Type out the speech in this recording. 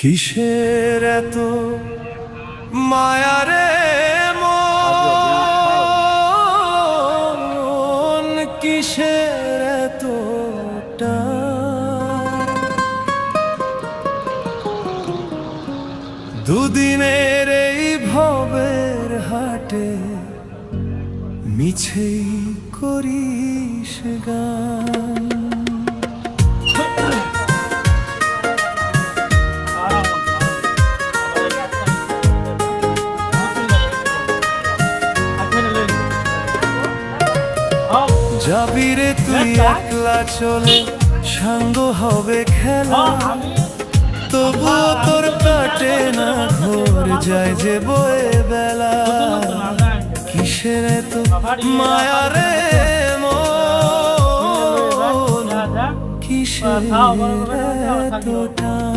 কিসের এত মায়ারে মন, কিসের এত টান? দুদিনের এই ভবের হাটে মিছেই করিস গান। যাবি রে তুই একলা চলে, সাঙ্গ হবে খেলা, তবুও তোর কাটে না ঘোর যায় যে বয়ে বেলা। কিসের এত মায়া রে মন, কিসের এত টান?